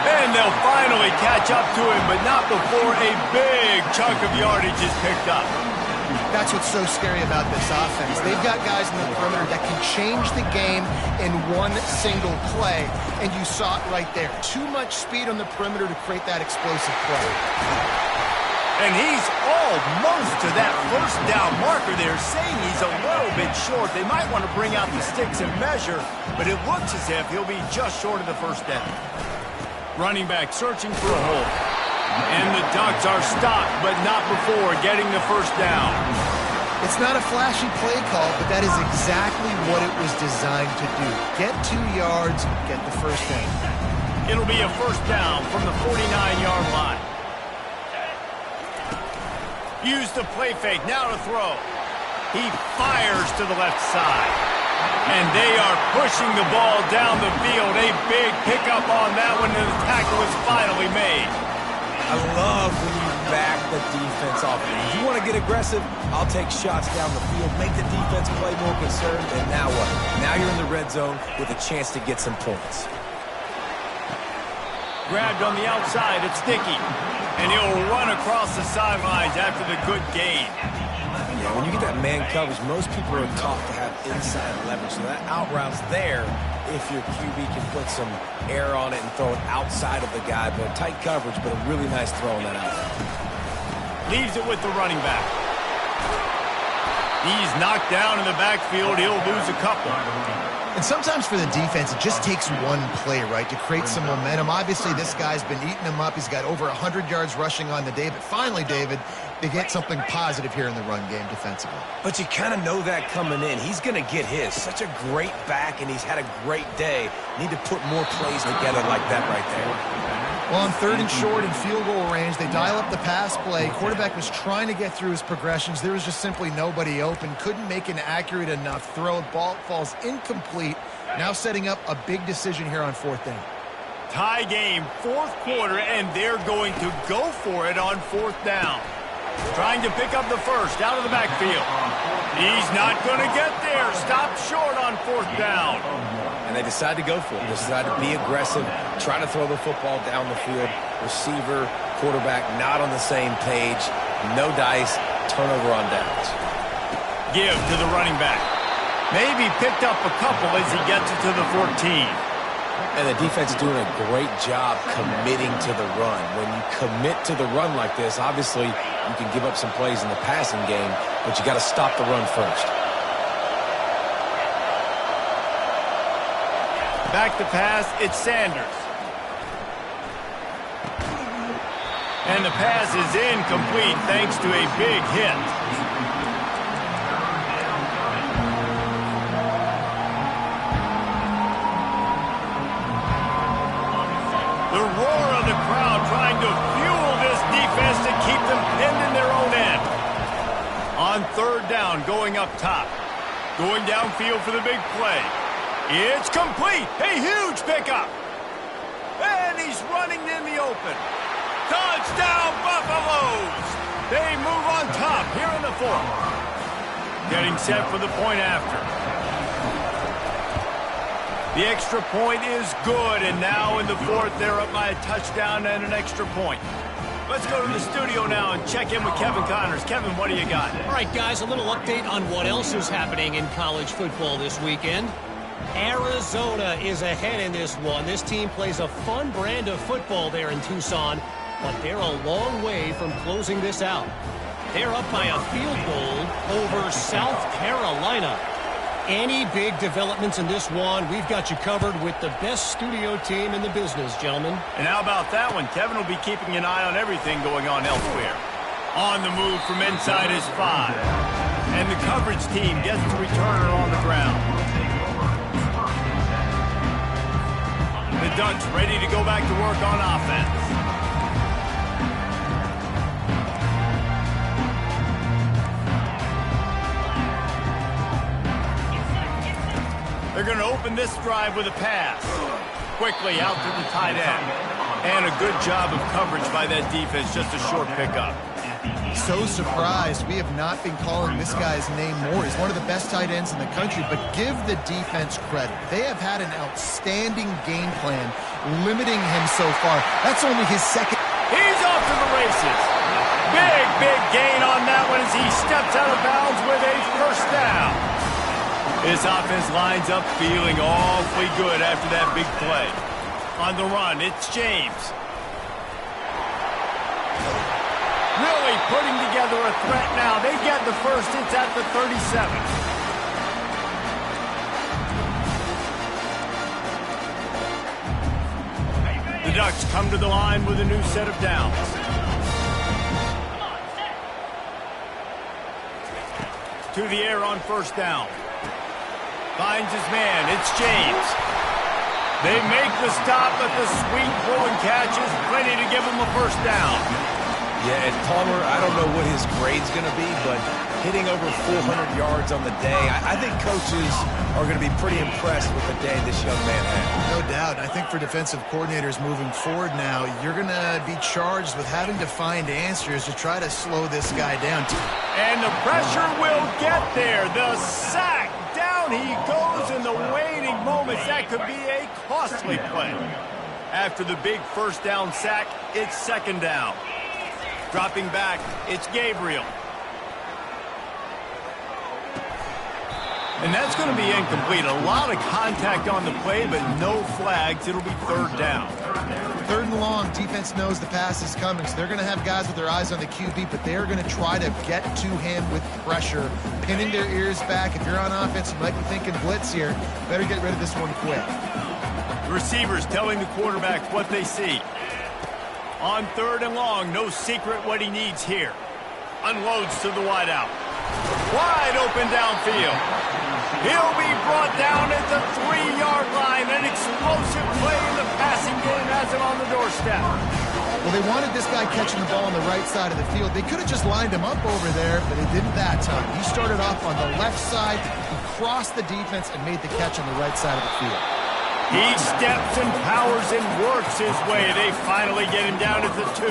And they'll finally catch up to him, but not before a big chunk of yardage is picked up. That's what's so scary about this offense. They've got guys in the perimeter that can change the game in one single play, and you saw it right there. Too much speed on the perimeter to create that explosive play. And he's almost to that first down marker there, saying he's a little bit short. They might want to bring out the sticks and measure, but it looks as if he'll be just short of the first down. Running back searching for a hole. And the Ducks are stopped, but not before getting the first down. It's not a flashy play call, but that is exactly what it was designed to do. Get 2 yards, get the first down. It'll be a first down from the 49-yard line. Use the play fake, now to throw. He fires to the left side. And they are pushing the ball down the field. A big pickup on that one, and the tackle is finally made. I love when you back the defense off. If you want to get aggressive, I'll take shots down the field, make the defense play more concerned, and now what? Now you're in the red zone with a chance to get some points. Grabbed on the outside, it's Dickey. And he'll run across the sidelines after the good gain. Yeah, when you get that man coverage, most people are taught to have inside leverage. So that out route's there if your QB can put some air on it and throw it outside of the guy. But tight coverage, but a really nice throw on that out. Leaves it with the running back. He's knocked down in the backfield. He'll lose a couple. And sometimes for the defense, it just takes one play, right, to create some momentum. Obviously, this guy's been eating him up. He's got over 100 yards rushing on the day. But finally, David, they get something positive here in the run game defensively. But you kind of know that coming in. He's going to get his. Such a great back, and he's had a great day. Need to put more plays together like that right there. Well, on 3rd and short and field goal range, they dial up the pass play. Quarterback was trying to get through his progressions. There was just simply nobody open. Couldn't make an accurate enough throw. Ball falls incomplete. Now setting up a big decision here on 4th down. Tie game, 4th quarter, and they're going to go for it on 4th down. Trying to pick up the first out of the backfield. He's not going to get there. Stopped short on 4th down. And they decide to go for it. They decide to be aggressive, try to throw the football down the field. Receiver, quarterback, not on the same page. No dice, turnover on downs. Give to the running back. Maybe picked up a couple as he gets it to the 14. And the defense doing a great job committing to the run. When you commit to the run like this, obviously you can give up some plays in the passing game, but you got to stop the run first. Back to pass, it's Sanders. And the pass is incomplete thanks to a big hit. The roar of the crowd trying to fuel this defense to keep them pinned in their own end. On 3rd down, going up top. Going downfield for the big play. It's complete. A huge pickup. And he's running in the open. Touchdown, Buffaloes. They move on top here in the 4th. Getting set for the point after. The extra point is good, and now in the 4th, they're up by a touchdown and an extra point. Let's go to the studio now and check in with Kevin Connors. Kevin, what do you got? All right, guys, a little update on what else is happening in college football this weekend. Arizona is ahead in this one. This team plays a fun brand of football there in Tucson, but they're a long way from closing this out. They're up by a field goal over South Carolina. Any big developments in this one, we've got you covered with the best studio team in the business, gentlemen. And how about that one? Kevin will be keeping an eye on everything going on elsewhere. On the move from inside his 5. And the coverage team gets the returner on the ground. The Ducks ready to go back to work on offense. They're going to open this drive with a pass. Quickly out to the tight end. And a good job of coverage by that defense. Just a short pickup. So surprised. We have not been calling this guy's name more. He's one of the best tight ends in the country, but give the defense credit. They have had an outstanding game plan limiting him so far. That's only his 2nd. He's off to the races. Big gain on that one as he steps out of bounds with a 1st down. This offense lines up feeling awfully good after that big play. On the run, it's James. Really putting together a threat now. They get the first. It's at the 37. The Ducks come to the line with a new set of downs. To the air on 1st down. Finds his man. It's James. They make the stop, but the sweet throw and catch is plenty to give him a 1st down. Yeah, and Palmer, I don't know what his grade's going to be, but hitting over 400 yards on the day, I think coaches are going to be pretty impressed with the day this young man had. No doubt. I think for defensive coordinators moving forward now, you're going to be charged with having to find answers to try to slow this guy down. And the pressure will get there. The sack. Down he goes in the waiting moments. That could be a costly play. After the big 1st down sack, it's 2nd down. Dropping back, it's Gabriel. And that's going to be incomplete. A lot of contact on the play, but no flags. It'll be 3rd down. 3rd and long, defense knows the pass is coming, so they're going to have guys with their eyes on the QB, but they're going to try to get to him with pressure, pinning their ears back. If you're on offense, you might be thinking blitz here. Better get rid of this one quick. The receivers telling the quarterback what they see. On 3rd and long, no secret what he needs here. Unloads to the wideout. Wide open downfield. He'll be brought down at the 3-yard line. An explosive play in the passing game has him on the doorstep. Well, they wanted this guy catching the ball on the right side of the field. They could have just lined him up over there, but it didn't that time. He started off on the left side. He crossed the defense and made the catch on the right side of the field. He steps and powers and works his way. They finally get him down at the 2.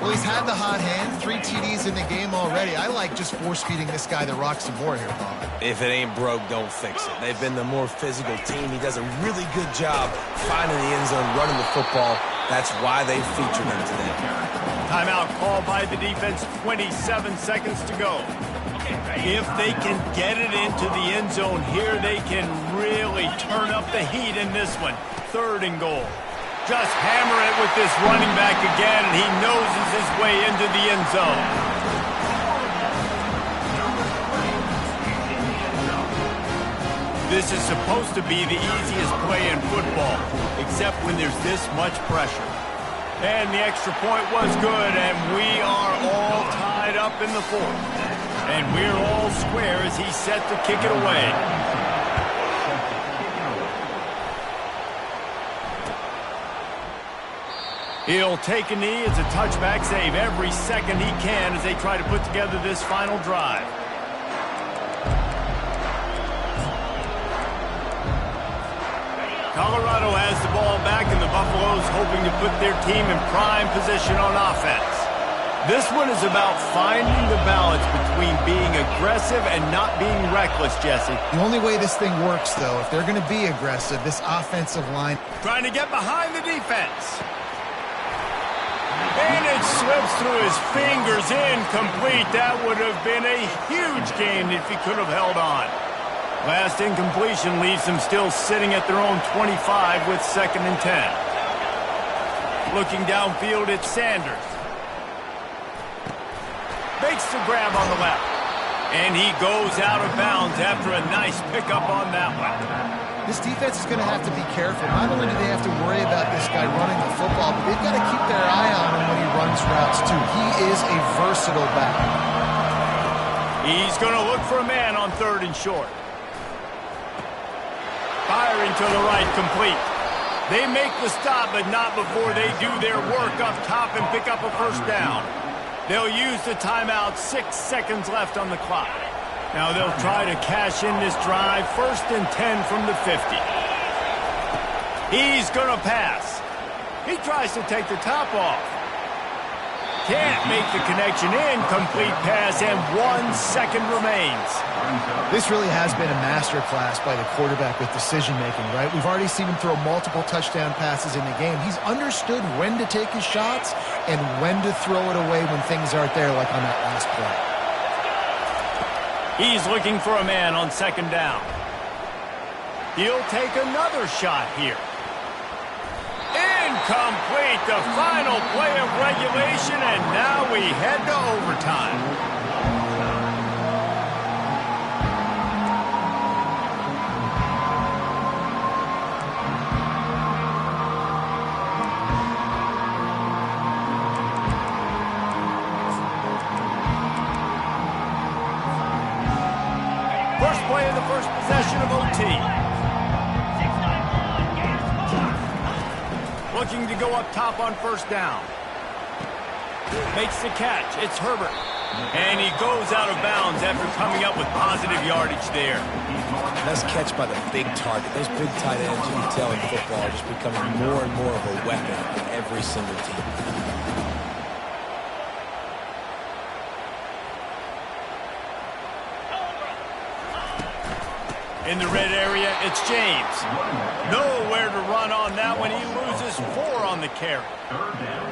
Well, he's had the hot hand, 3 TDs in the game already. I like just force-feeding this guy the rock some more here, Bob. If it ain't broke, don't fix it. They've been the more physical team. He does a really good job finding the end zone, running the football. That's why they featured him today. Timeout called by the defense, 27 seconds to go. If they can get it into the end zone here, they can really turn up the heat in this one. 3rd and goal. Just hammer it with this running back again, and he noses his way into the end zone. This is supposed to be the easiest play in football, except when there's this much pressure. And the extra point was good, and we are all tied up in the 4th. And we're all square as he's set to kick it away. He'll take a knee. It's a touchback save every second he can as they try to put together this final drive. Colorado has the ball back, and the Buffaloes hoping to put their team in prime position on offense. This one is about finding the balance between being aggressive and not being reckless, Jesse. The only way this thing works, though, if they're going to be aggressive, this offensive line... Trying to get behind the defense. And it slips through his fingers, incomplete. That would have been a huge gain if he could have held on. Last incompletion leaves them still sitting at their own 25 with 2nd and 10. Looking downfield, it's Sanders. Makes the grab on the left. And he goes out of bounds after a nice pickup on that one. This defense is going to have to be careful. Not only do they have to worry about this guy running the football, but they've got to keep their eye on him when he runs routes, too. He is a versatile back. He's going to look for a man on 3rd and short. Firing to the right, complete. They make the stop, but not before they do their work up top and pick up a 1st down. They'll use the timeout, 6 seconds left on the clock. Now they'll try to cash in this drive, 1st and 10 from the 50. He's going to pass. He tries to take the top off. Can't make the connection. Incomplete pass, and 1 second remains. This really has been a masterclass by the quarterback with decision-making, right? We've already seen him throw multiple touchdown passes in the game. He's understood when to take his shots and when to throw it away when things aren't there, like on that last play. He's looking for a man on 2nd down. He'll take another shot here. Incomplete, the final play of regulation, and now we head to overtime. First play of the first possession of OT. Looking to go up top on 1st down. Makes the catch. It's Herbert. And he goes out of bounds after coming up with positive yardage there. Nice catch by the big target. Those big tight ends, you can tell in football, are just becoming more and more of a weapon in every single team. In the red area, it's James. Nowhere to run on that one. He loses 4 on the carry.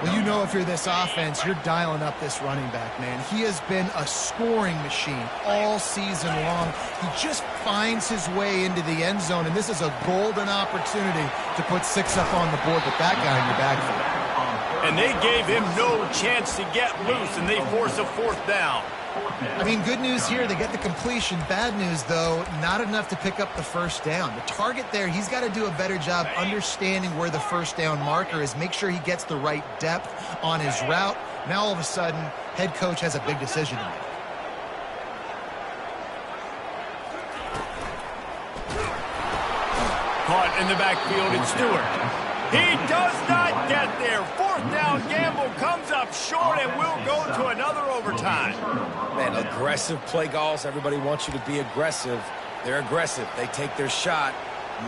Well, you know if you're this offense, you're dialing up this running back, man. He has been a scoring machine all season long. He just finds his way into the end zone, and this is a golden opportunity to put 6 up on the board with that guy in your backfield. And they gave him no chance to get loose, and they force a 4th down. I mean, good news here, they get the completion. Bad news, though, not enough to pick up the 1st down. The target there, he's got to do a better job understanding where the 1st down marker is, make sure he gets the right depth on his route. Now, all of a sudden, head coach has a big decision to make. caught in the backfield. It's Stewart. He does not get there. 4th down gamble comes up short and will go to another overtime. Man, aggressive play calls. Everybody wants you to be aggressive. They're aggressive. They take their shot.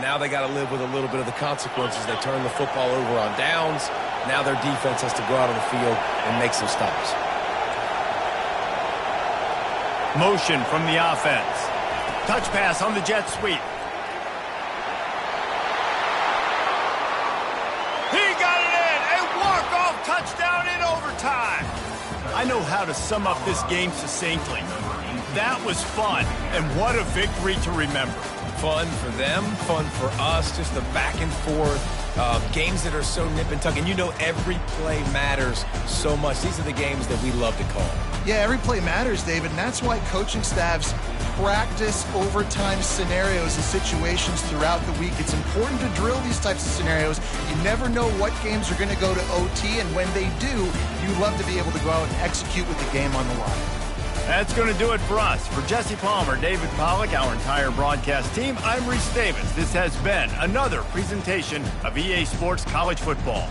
Now they got to live with a little bit of the consequences. They turn the football over on downs. Now their defense has to go out on the field and make some stops. Motion from the offense. Touch pass on the jet sweep. He got it in. A walk-off touchdown in overtime. I know how to sum up this game succinctly. That was fun, and what a victory to remember. Fun for them, fun for us, just the back and forth. Games that are so nip and tuck, and you know every play matters so much. These are the games that we love to call. Yeah, every play matters, David, and that's why coaching staffs practice overtime scenarios and situations throughout the week. It's important to drill these types of scenarios. You never know what games are going to go to OT, and when they do, you love to be able to go out and execute with the game on the line. That's going to do it for us. For Jesse Palmer, David Pollack, our entire broadcast team, I'm Reese Davis. This has been another presentation of EA Sports College Football.